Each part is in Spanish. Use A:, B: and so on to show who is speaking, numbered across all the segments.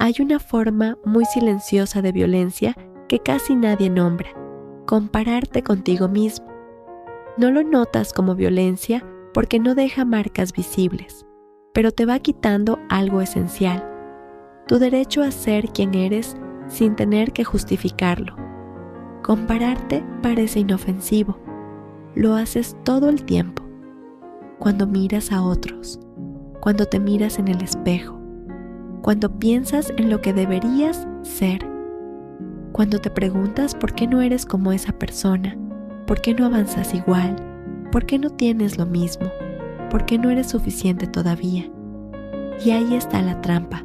A: Hay una forma muy silenciosa de violencia que casi nadie nombra: compararte contigo mismo. No lo notas como violencia porque no deja marcas visibles, pero te va quitando algo esencial: tu derecho a ser quien eres sin tener que justificarlo. Compararte parece inofensivo. Lo haces todo el tiempo. Cuando miras a otros, cuando te miras en el espejo, cuando piensas en lo que deberías ser, cuando te preguntas por qué no eres como esa persona, por qué no avanzas igual, por qué no tienes lo mismo, por qué no eres suficiente todavía. Y ahí está la trampa.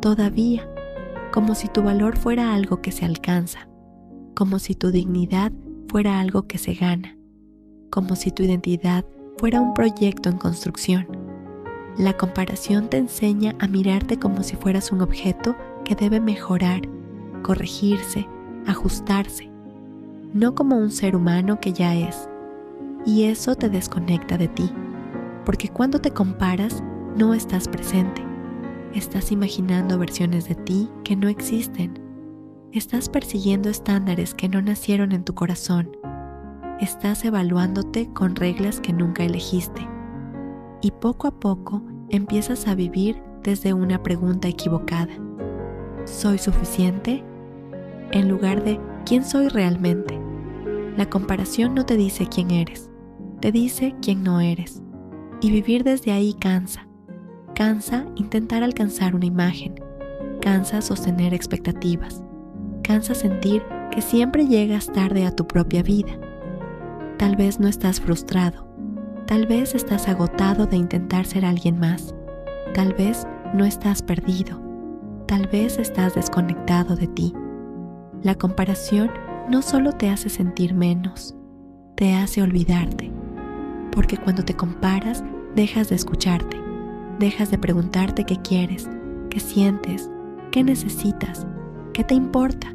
A: Todavía, como si tu valor fuera algo que se alcanza, como si tu dignidad fuera algo que se gana, como si tu identidad fuera un proyecto en construcción. La comparación te enseña a mirarte como si fueras un objeto que debe mejorar, corregirse, ajustarse, no como un ser humano que ya es. Y eso te desconecta de ti, porque cuando te comparas no estás presente. Estás imaginando versiones de ti que no existen. Estás persiguiendo estándares que no nacieron en tu corazón. Estás evaluándote con reglas que nunca elegiste. Y poco a poco empiezas a vivir desde una pregunta equivocada: ¿soy suficiente? En lugar de ¿quién soy realmente? La comparación no te dice quién eres, te dice quién no eres. Y vivir desde ahí cansa. Cansa intentar alcanzar una imagen. Cansa sostener expectativas. Cansa sentir que siempre llegas tarde a tu propia vida. Tal vez no estás frustrado. Tal vez estás agotado de intentar ser alguien más. Tal vez no estás perdido. Tal vez estás desconectado de ti. La comparación no solo te hace sentir menos, te hace olvidarte. Porque cuando te comparas, dejas de escucharte. Dejas de preguntarte qué quieres, qué sientes, qué necesitas, qué te importa.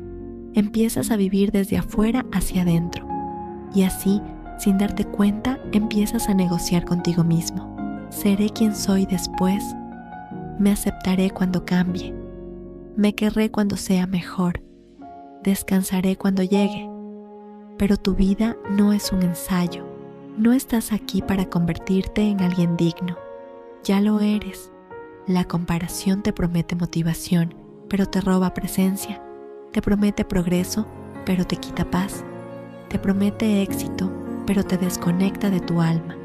A: Empiezas a vivir desde afuera hacia adentro. Y así, sin darte cuenta, empiezas a negociar contigo mismo. ¿Seré quien soy después? Me aceptaré cuando cambie. Me querré cuando sea mejor. Descansaré cuando llegue. Pero tu vida no es un ensayo. No estás aquí para convertirte en alguien digno. Ya lo eres. La comparación te promete motivación, pero te roba presencia. Te promete progreso, pero te quita paz. Te promete éxito, pero te desconecta de tu alma.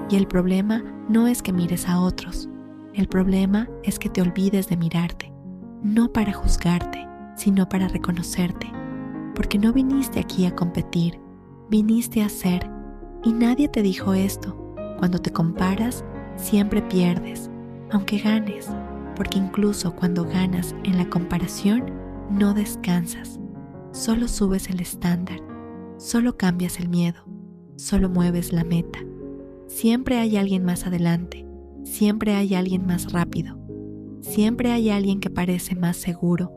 A: Y el problema no es que mires a otros. El problema es que te olvides de mirarte. No para juzgarte, sino para reconocerte. Porque no viniste aquí a competir, viniste a ser. Y nadie te dijo esto. Cuando te comparas, siempre pierdes, aunque ganes. Porque incluso cuando ganas en la comparación, no descansas. Solo subes el estándar. Solo cambias el miedo. Solo mueves la meta. Siempre hay alguien más adelante. Siempre hay alguien más rápido. Siempre hay alguien que parece más seguro,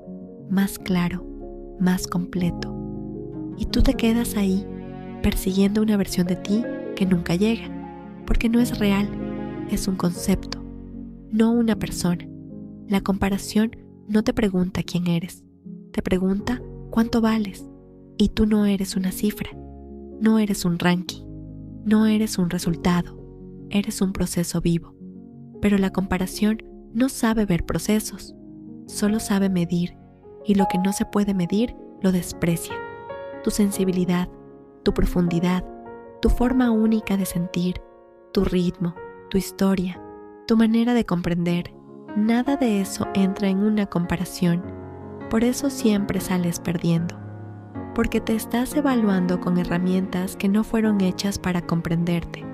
A: más claro, más completo. Y tú te quedas ahí, persiguiendo una versión de ti que nunca llega, porque no es real, es un concepto, no una persona. La comparación no te pregunta quién eres, te pregunta cuánto vales. Y tú no eres una cifra, no eres un ranking, no eres un resultado, eres un proceso vivo. Pero la comparación no sabe ver procesos, solo sabe medir, y lo que no se puede medir lo desprecia. Tu sensibilidad, tu profundidad, tu forma única de sentir, tu ritmo, tu historia, tu manera de comprender, nada de eso entra en una comparación. Por eso siempre sales perdiendo, porque te estás evaluando con herramientas que no fueron hechas para comprenderte.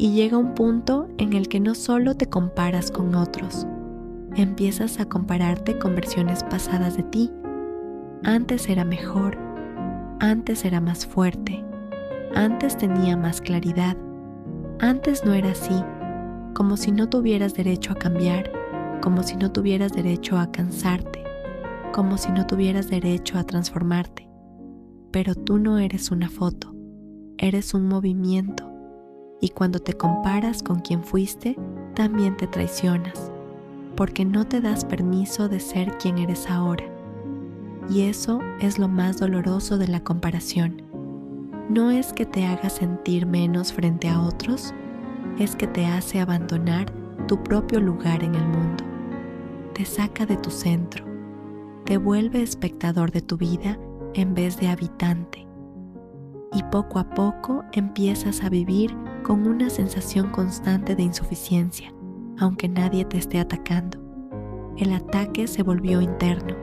A: Y llega un punto en el que no solo te comparas con otros, empiezas a compararte con versiones pasadas de ti. Antes era mejor, antes era más fuerte, antes tenía más claridad, antes no era así, como si no tuvieras derecho a cambiar, como si no tuvieras derecho a cansarte, como si no tuvieras derecho a transformarte. Pero tú no eres una foto, eres un movimiento. Y cuando te comparas con quien fuiste, también te traicionas, porque no te das permiso de ser quien eres ahora. Y eso es lo más doloroso de la comparación. No es que te haga sentir menos frente a otros, es que te hace abandonar tu propio lugar en el mundo. Te saca de tu centro, te vuelve espectador de tu vida en vez de habitante. Y poco a poco empiezas a vivir con una sensación constante de insuficiencia, aunque nadie te esté atacando. El ataque se volvió interno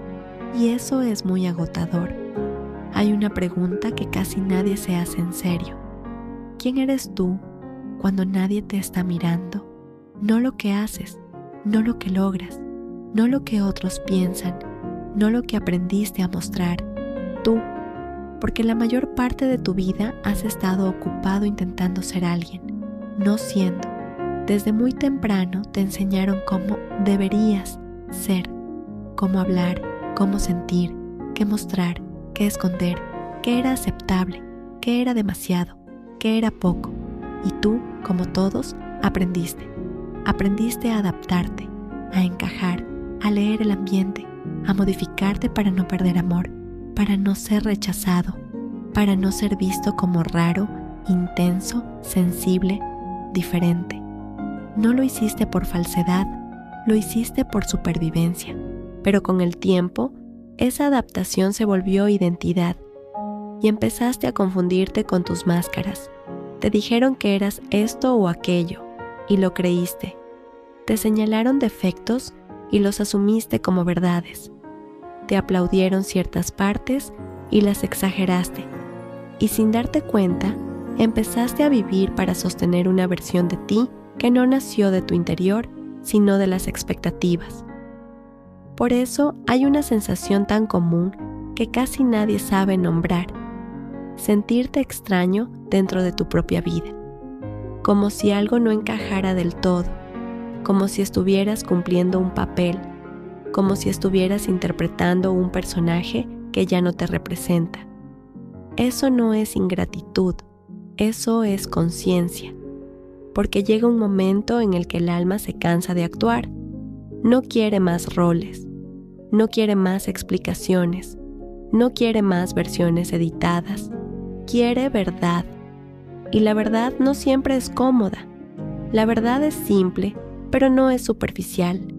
A: y eso es muy agotador. Hay una pregunta que casi nadie se hace en serio. ¿Quién eres tú cuando nadie te está mirando? No lo que haces, no lo que logras, no lo que otros piensan, no lo que aprendiste a mostrar. Tú, porque la mayor parte de tu vida has estado ocupado intentando ser alguien, no siendo. Desde muy temprano te enseñaron cómo deberías ser, cómo hablar, cómo sentir, qué mostrar, qué esconder, qué era aceptable, qué era demasiado, qué era poco. Y tú, como todos, aprendiste. Aprendiste a adaptarte, a encajar, a leer el ambiente, a modificarte para no perder amor, para no ser rechazado, para no ser visto como raro, intenso, sensible, diferente. No lo hiciste por falsedad, lo hiciste por supervivencia, pero con el tiempo, esa adaptación se volvió identidad y empezaste a confundirte con tus máscaras. Te dijeron que eras esto o aquello y lo creíste. Te señalaron defectos y los asumiste como verdades. Te aplaudieron ciertas partes y las exageraste. Y sin darte cuenta, empezaste a vivir para sostener una versión de ti que no nació de tu interior, sino de las expectativas. Por eso hay una sensación tan común que casi nadie sabe nombrar: sentirte extraño dentro de tu propia vida, como si algo no encajara del todo, como si estuvieras cumpliendo un papel, como si estuvieras interpretando un personaje que ya no te representa. Eso no es ingratitud, eso es conciencia, porque llega un momento en el que el alma se cansa de actuar. No quiere más roles, no quiere más explicaciones, no quiere más versiones editadas, quiere verdad. Y la verdad no siempre es cómoda. La verdad es simple, pero no es superficial.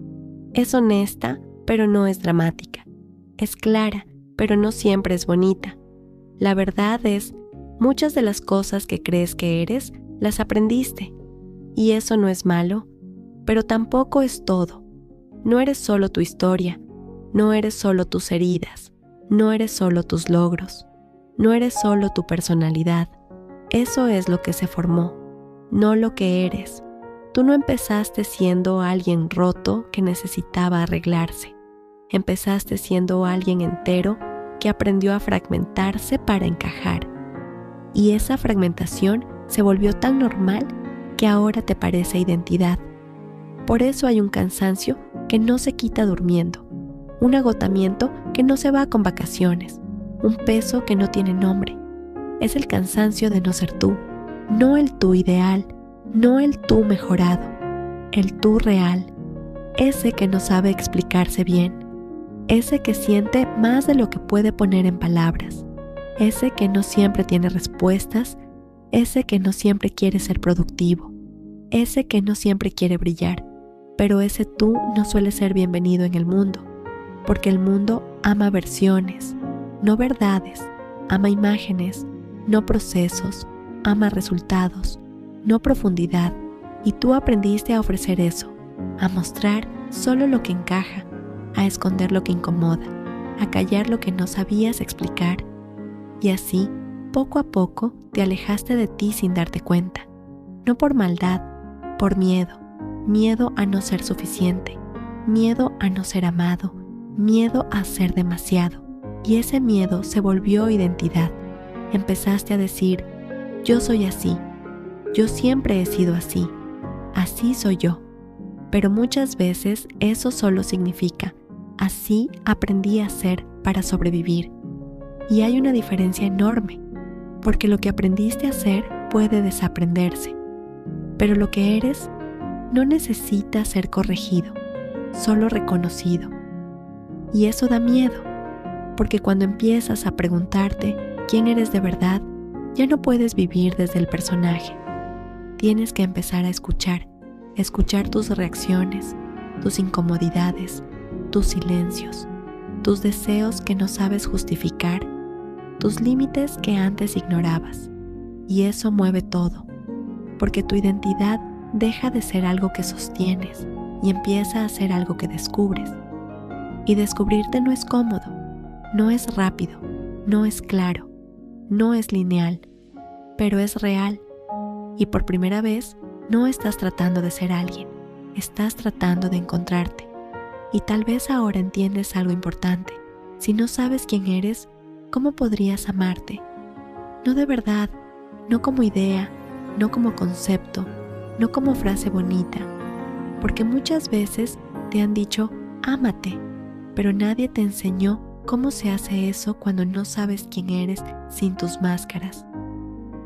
A: Es honesta, pero no es dramática. Es clara, pero no siempre es bonita. La verdad es, muchas de las cosas que crees que eres, las aprendiste. Y eso no es malo, pero tampoco es todo. No eres solo tu historia, no eres solo tus heridas, no eres solo tus logros, no eres solo tu personalidad. Eso es lo que se formó, no lo que eres. Tú no empezaste siendo alguien roto que necesitaba arreglarse. Empezaste siendo alguien entero que aprendió a fragmentarse para encajar. Y esa fragmentación se volvió tan normal que ahora te parece identidad. Por eso hay un cansancio que no se quita durmiendo, un agotamiento que no se va con vacaciones, un peso que no tiene nombre. Es el cansancio de no ser tú, no el tú ideal, no el tú mejorado, el tú real, ese que no sabe explicarse bien, ese que siente más de lo que puede poner en palabras, ese que no siempre tiene respuestas, ese que no siempre quiere ser productivo, ese que no siempre quiere brillar, pero ese tú no suele ser bienvenido en el mundo, porque el mundo ama versiones, no verdades, ama imágenes, no procesos, ama resultados, no profundidad, y tú aprendiste a ofrecer eso, a mostrar solo lo que encaja, a esconder lo que incomoda, a callar lo que no sabías explicar, y así, poco a poco, te alejaste de ti sin darte cuenta, no por maldad, por miedo, miedo a no ser suficiente, miedo a no ser amado, miedo a ser demasiado, y ese miedo se volvió identidad. Empezaste a decir, yo soy así, yo siempre he sido así, así soy yo. Pero muchas veces eso solo significa, así aprendí a ser para sobrevivir. Y hay una diferencia enorme, porque lo que aprendiste a ser puede desaprenderse, pero lo que eres no necesita ser corregido, solo reconocido. Y eso da miedo, porque cuando empiezas a preguntarte quién eres de verdad, ya no puedes vivir desde el personaje. Tienes que empezar a escuchar tus reacciones, tus incomodidades, tus silencios, tus deseos que no sabes justificar, tus límites que antes ignorabas. Y eso mueve todo, porque tu identidad deja de ser algo que sostienes y empieza a ser algo que descubres. Y descubrirte no es cómodo, no es rápido, no es claro, no es lineal, pero es real. Y por primera vez no estás tratando de ser alguien, estás tratando de encontrarte. Y tal vez ahora entiendes algo importante. Si no sabes quién eres, ¿cómo podrías amarte? No de verdad, no como idea, no como concepto, no como frase bonita, porque muchas veces te han dicho, ámate, pero nadie te enseñó cómo se hace eso cuando no sabes quién eres sin tus máscaras.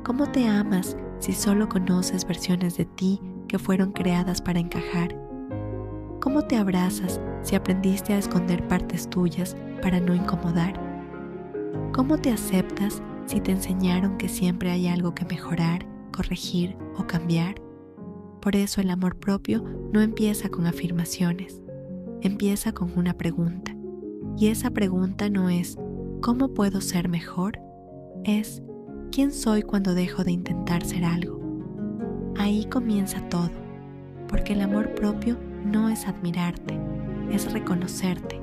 A: ¿Cómo te amas si solo conoces versiones de ti que fueron creadas para encajar? ¿Cómo te abrazas si aprendiste a esconder partes tuyas para no incomodar? ¿Cómo te aceptas si te enseñaron que siempre hay algo que mejorar, corregir o cambiar? Por eso el amor propio no empieza con afirmaciones, empieza con una pregunta. Y esa pregunta no es ¿cómo puedo ser mejor? Es ¿quién soy cuando dejo de intentar ser algo? Ahí comienza todo, porque el amor propio no es admirarte, es reconocerte,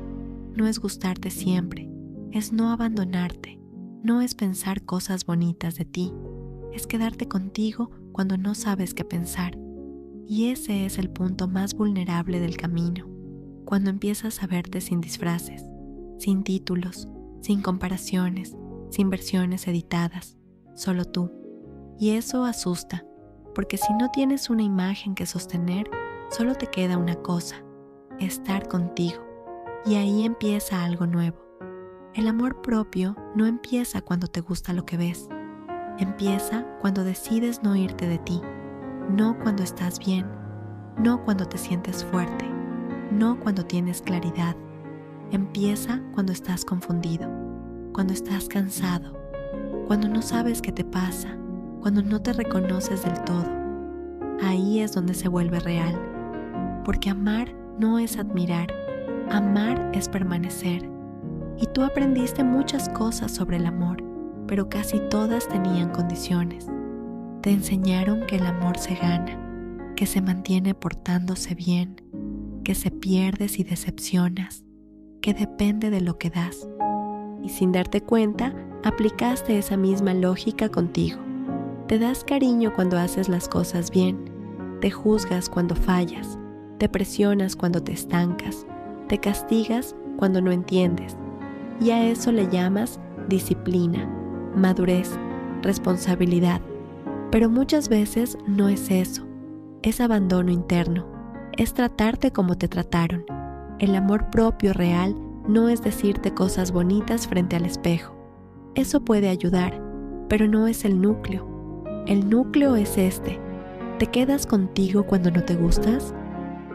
A: no es gustarte siempre, es no abandonarte, no es pensar cosas bonitas de ti, es quedarte contigo cuando no sabes qué pensar. Y ese es el punto más vulnerable del camino, cuando empiezas a verte sin disfraces, sin títulos, sin comparaciones, sin versiones editadas, solo tú. Y eso asusta, porque si no tienes una imagen que sostener, solo te queda una cosa, estar contigo. Y ahí empieza algo nuevo. El amor propio no empieza cuando te gusta lo que ves. Empieza cuando decides no irte de ti, no cuando estás bien, no cuando te sientes fuerte, no cuando tienes claridad. Empieza cuando estás confundido, cuando estás cansado, cuando no sabes qué te pasa, cuando no te reconoces del todo. Ahí es donde se vuelve real, porque amar no es admirar, amar es permanecer. Y tú aprendiste muchas cosas sobre el amor, pero casi todas tenían condiciones. Te enseñaron que el amor se gana, que se mantiene portándose bien, que se pierde si decepcionas, que depende de lo que das. Y sin darte cuenta, aplicaste esa misma lógica contigo. Te das cariño cuando haces las cosas bien, te juzgas cuando fallas, te presionas cuando te estancas, te castigas cuando no entiendes. Y a eso le llamas disciplina, madurez, responsabilidad. Pero muchas veces no es eso, es abandono interno, es tratarte como te trataron. El amor propio real no es decirte cosas bonitas frente al espejo. Eso puede ayudar, pero no es el núcleo. El núcleo es este. ¿Te quedas contigo cuando no te gustas?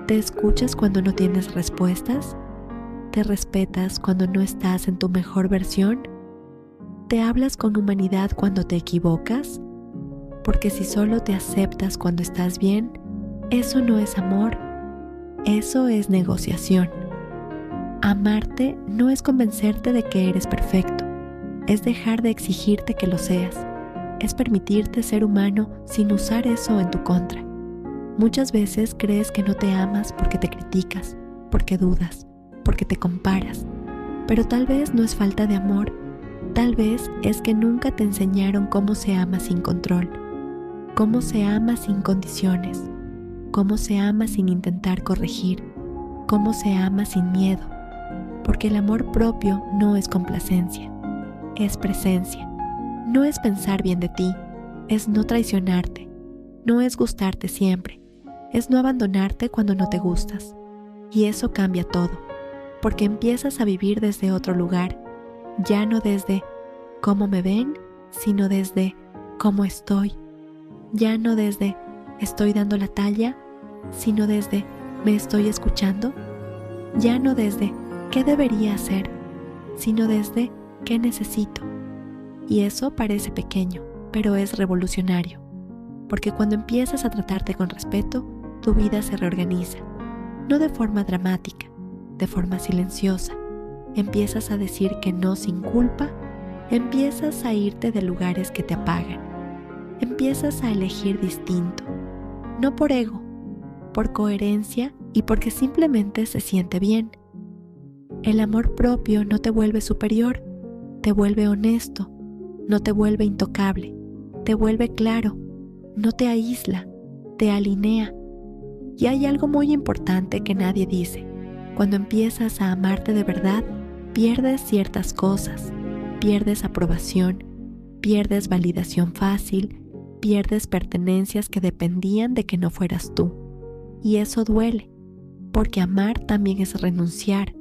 A: ¿Te escuchas cuando no tienes respuestas? ¿Te respetas cuando no estás en tu mejor versión? ¿Te hablas con humanidad cuando te equivocas? Porque si solo te aceptas cuando estás bien, eso no es amor, eso es negociación. Amarte no es convencerte de que eres perfecto, es dejar de exigirte que lo seas, es permitirte ser humano sin usar eso en tu contra. Muchas veces crees que no te amas porque te criticas, porque dudas, porque te comparas, pero tal vez no es falta de amor, tal vez es que nunca te enseñaron cómo se ama sin control, cómo se ama sin condiciones, cómo se ama sin intentar corregir, cómo se ama sin miedo, porque el amor propio no es complacencia, es presencia, no es pensar bien de ti, es no traicionarte, no es gustarte siempre, es no abandonarte cuando no te gustas, y eso cambia todo, porque empiezas a vivir desde otro lugar, ya no desde cómo me ven, sino desde cómo estoy, ya no desde estoy dando la talla, sino desde me estoy escuchando. ya no desde ¿qué debería hacer?, sino desde ¿qué necesito? Y eso parece pequeño, pero es revolucionario, porque cuando empiezas a tratarte con respeto, tu vida se reorganiza, no de forma dramática, de forma silenciosa. Empiezas a decir que no sin culpa, empiezas a irte de lugares que te apagan, empiezas a elegir distinto, no por ego, por coherencia y porque simplemente se siente bien. El amor propio no te vuelve superior, te vuelve honesto, no te vuelve intocable, te vuelve claro, no te aísla, te alinea. Y hay algo muy importante que nadie dice. Cuando empiezas a amarte de verdad, pierdes ciertas cosas, pierdes aprobación, pierdes validación fácil, pierdes pertenencias que dependían de que no fueras tú. Y eso duele, porque amar también es renunciar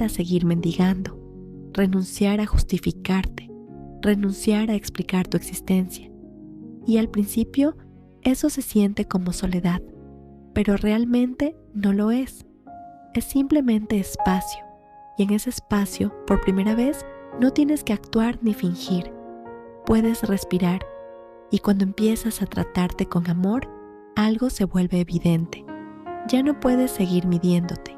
A: a seguir mendigando, renunciar a justificarte, renunciar a explicar tu existencia. Y al principio eso se siente como soledad, pero realmente no lo es. Es simplemente espacio, y en ese espacio, por primera vez, no tienes que actuar ni fingir. Puedes respirar, y cuando empiezas a tratarte con amor, algo se vuelve evidente. Ya no puedes seguir midiéndote,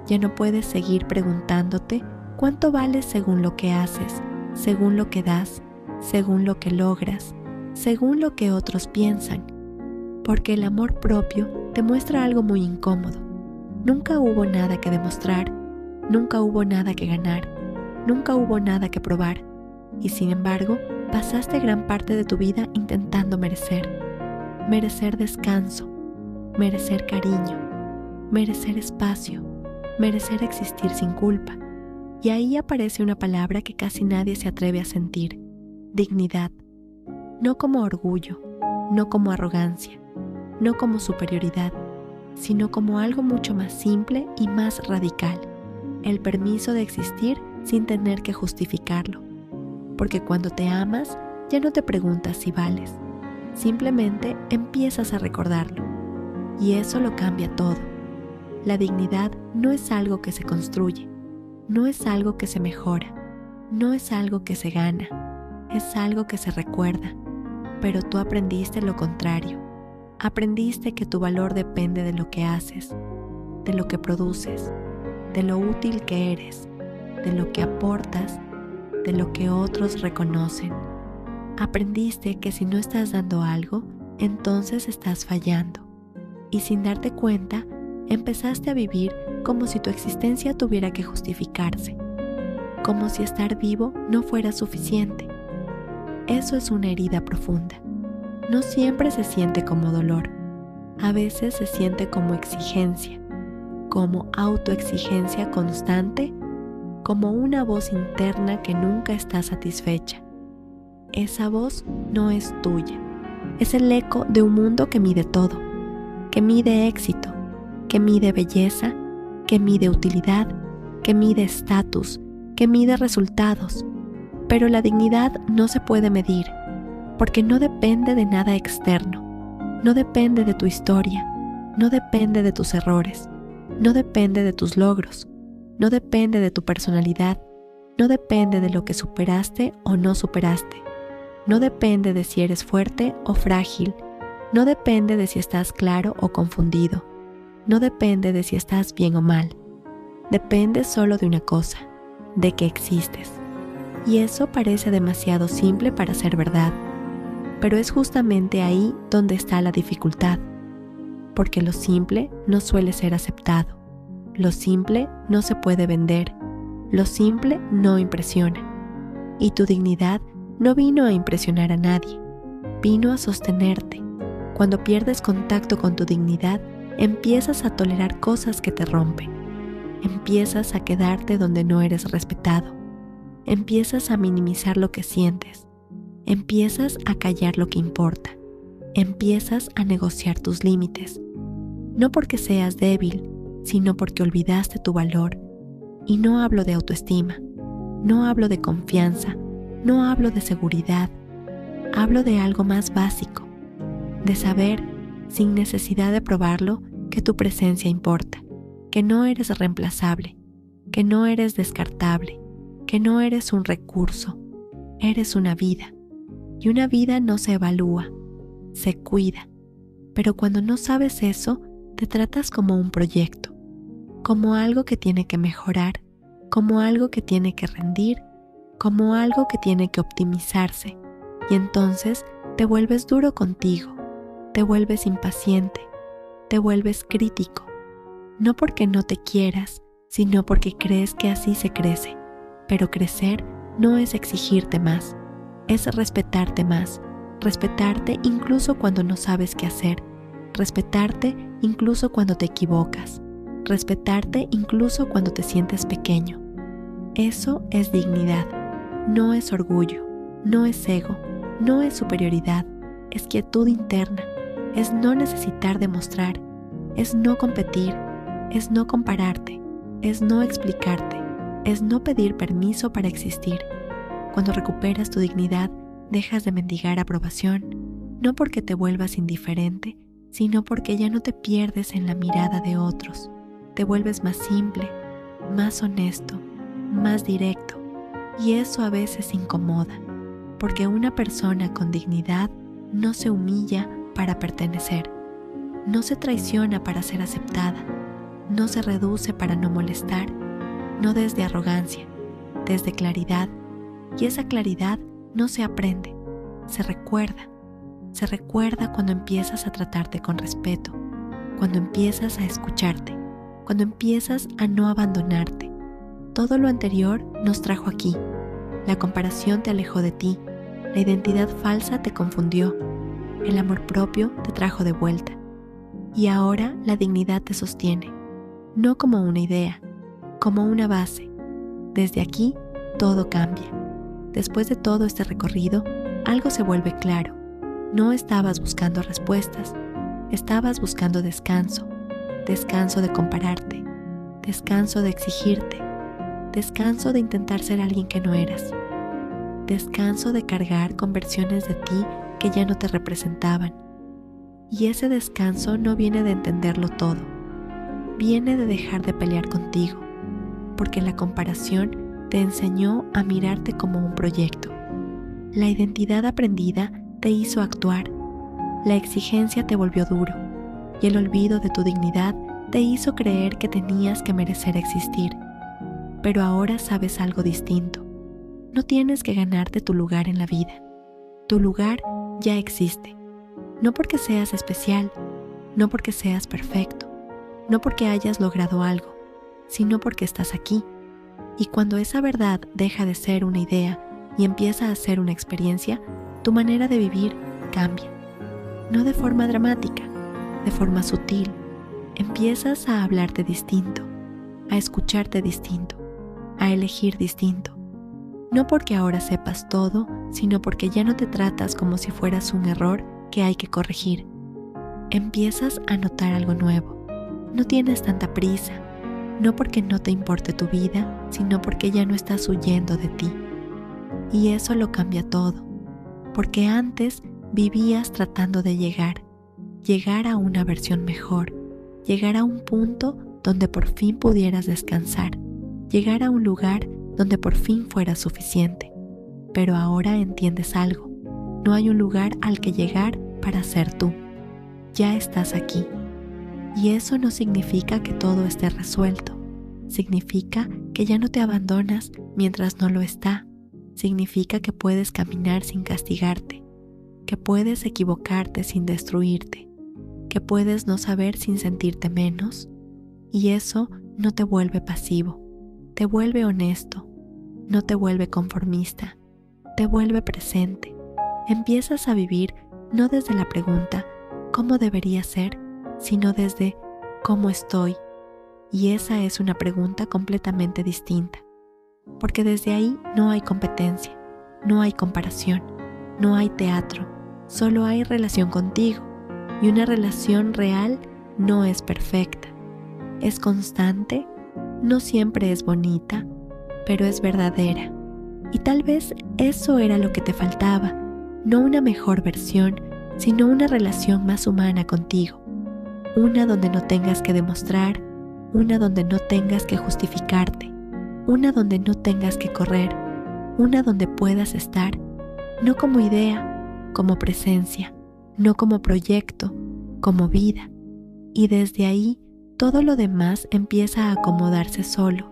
A: ya no puedes seguir preguntándote cuánto vales según lo que haces, según lo que das, según lo que logras, según lo que otros piensan, porque el amor propio te muestra algo muy incómodo. Nunca hubo nada que demostrar, nunca hubo nada que ganar, nunca hubo nada que probar, y sin embargo, pasaste gran parte de tu vida intentando merecer descanso, merecer cariño, merecer espacio, merecer existir sin culpa. Y ahí aparece una palabra que casi nadie se atreve a sentir: dignidad. No como orgullo, no como arrogancia, no como superioridad, sino como algo mucho más simple y más radical: el permiso de existir sin tener que justificarlo. Porque cuando te amas, ya no te preguntas si vales, simplemente empiezas a recordarlo. Y eso lo cambia todo. La dignidad no es algo que se construye, no es algo que se mejora, no es algo que se gana, es algo que se recuerda. Pero tú aprendiste lo contrario. Aprendiste que tu valor depende de lo que haces, de lo que produces, de lo útil que eres, de lo que aportas, de lo que otros reconocen. Aprendiste que si no estás dando algo, entonces estás fallando. Y sin darte cuenta, empezaste a vivir como si tu existencia tuviera que justificarse, como si estar vivo no fuera suficiente. Eso es una herida profunda. No siempre se siente como dolor. A veces se siente como exigencia, como autoexigencia constante, como una voz interna que nunca está satisfecha. Esa voz no es tuya. Es el eco de un mundo que mide todo, que mide éxito, que mide belleza, que mide utilidad, que mide estatus, que mide resultados. Pero la dignidad no se puede medir, porque no depende de nada externo, no depende de tu historia, no depende de tus errores, no depende de tus logros, no depende de tu personalidad, no depende de lo que superaste o no superaste, no depende de si eres fuerte o frágil, no depende de si estás claro o confundido, no depende de si estás bien o mal, depende solo de una cosa: de que existes. Y eso parece demasiado simple para ser verdad, pero es justamente ahí donde está la dificultad, porque lo simple no suele ser aceptado, lo simple no se puede vender, lo simple no impresiona, y tu dignidad no vino a impresionar a nadie, vino a sostenerte. Cuando pierdes contacto con tu dignidad, empiezas a tolerar cosas que te rompen, empiezas a quedarte donde no eres respetado, empiezas a minimizar lo que sientes, empiezas a callar lo que importa, empiezas a negociar tus límites, no porque seas débil, sino porque olvidaste tu valor. Y no hablo de autoestima, no hablo de confianza, no hablo de seguridad, hablo de algo más básico, de saber, sin necesidad de probarlo, que tu presencia importa, que no eres reemplazable, que no eres descartable, que no eres un recurso, eres una vida. Y una vida no se evalúa, se cuida. Pero cuando no sabes eso, te tratas como un proyecto, como algo que tiene que mejorar, como algo que tiene que rendir, como algo que tiene que optimizarse. Y entonces te vuelves duro contigo, te vuelves impaciente, te vuelves crítico. No porque no te quieras, sino porque crees que así se crece. Pero crecer no es exigirte más, es respetarte más, respetarte incluso cuando no sabes qué hacer, respetarte incluso cuando te equivocas, respetarte incluso cuando te sientes pequeño. Eso es dignidad, no es orgullo, no es ego, no es superioridad, es quietud interna, es no necesitar demostrar, es no competir, es no compararte, es no explicarte, es no pedir permiso para existir. Cuando recuperas tu dignidad, dejas de mendigar aprobación, no porque te vuelvas indiferente, sino porque ya no te pierdes en la mirada de otros. Te vuelves más simple, más honesto, más directo, y eso a veces incomoda, porque una persona con dignidad no se humilla para pertenecer, no se traiciona para ser aceptada, no se reduce para no molestar, no desde arrogancia, desde claridad, y esa claridad no se aprende, se recuerda. Se recuerda cuando empiezas a tratarte con respeto, cuando empiezas a escucharte, cuando empiezas a no abandonarte. Todo lo anterior nos trajo aquí. La comparación te alejó de ti, la identidad falsa te confundió, el amor propio te trajo de vuelta. Y ahora la dignidad te sostiene, no como una idea, como una base. Desde aquí todo cambia. Después de todo este recorrido, algo se vuelve claro. No estabas buscando respuestas, estabas buscando descanso, descanso de compararte, descanso de exigirte, descanso de intentar ser alguien que no eras, descanso de cargar con versiones de ti que ya no te representaban. Y ese descanso no viene de entenderlo todo, viene de dejar de pelear contigo, porque la comparación te enseñó a mirarte como un proyecto. La identidad aprendida te hizo actuar, la exigencia te volvió duro y el olvido de tu dignidad te hizo creer que tenías que merecer existir. Pero ahora sabes algo distinto. No tienes que ganarte tu lugar en la vida. Tu lugar ya existe. No porque seas especial, no porque seas perfecto, no porque hayas logrado algo, sino porque estás aquí. Y cuando esa verdad deja de ser una idea y empieza a ser una experiencia, tu manera de vivir cambia. No de forma dramática, de forma sutil. Empiezas a hablarte distinto, a escucharte distinto, a elegir distinto. No porque ahora sepas todo, sino porque ya no te tratas como si fueras un error que hay que corregir. Empiezas a notar algo nuevo. No tienes tanta prisa, no porque no te importe tu vida, sino porque ya no estás huyendo de ti. Y eso lo cambia todo, porque antes vivías tratando de llegar a una versión mejor, llegar a un punto donde por fin pudieras descansar, llegar a un lugar donde por fin fuera suficiente. Pero ahora entiendes algo, no hay un lugar al que llegar para ser tú. Ya estás aquí. Y eso no significa que todo esté resuelto, significa que ya no te abandonas mientras no lo está. Significa que puedes caminar sin castigarte, que puedes equivocarte sin destruirte, que puedes no saber sin sentirte menos. Y eso no te vuelve pasivo, te vuelve honesto, no te vuelve conformista, te vuelve presente. Empiezas a vivir no desde la pregunta ¿cómo debería ser?, sino desde ¿cómo estoy? Y esa es una pregunta completamente distinta. Porque desde ahí no hay competencia, no hay comparación, no hay teatro, solo hay relación contigo. Y una relación real no es perfecta, es constante, no siempre es bonita, pero es verdadera. Y tal vez eso era lo que te faltaba, no una mejor versión, sino una relación más humana contigo. Una donde no tengas que demostrar, una donde no tengas que justificarte, una donde no tengas que correr, una donde puedas estar, no como idea, como presencia, no como proyecto, como vida. Y desde ahí todo lo demás empieza a acomodarse solo,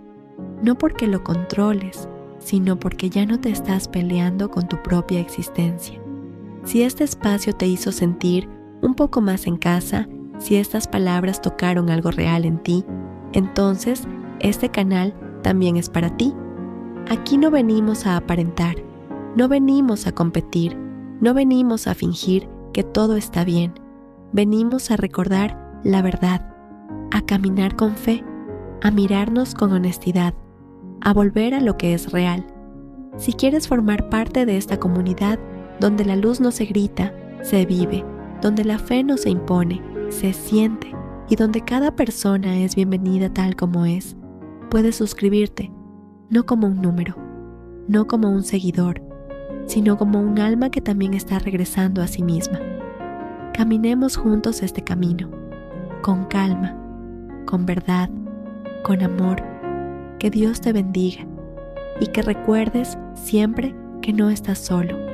A: no porque lo controles, sino porque ya no te estás peleando con tu propia existencia. Si este espacio te hizo sentir un poco más en casa, si estas palabras tocaron algo real en ti, entonces este canal también es para ti. Aquí no venimos a aparentar, no venimos a competir, no venimos a fingir que todo está bien. Venimos a recordar la verdad, a caminar con fe, a mirarnos con honestidad, a volver a lo que es real. Si quieres formar parte de esta comunidad donde la luz no se grita, se vive, donde la fe no se impone, se siente y donde cada persona es bienvenida tal como es, puedes suscribirte, no como un número, no como un seguidor, sino como un alma que también está regresando a sí misma. Caminemos juntos este camino, con calma, con verdad, con amor. Que Dios te bendiga y que recuerdes siempre que no estás solo.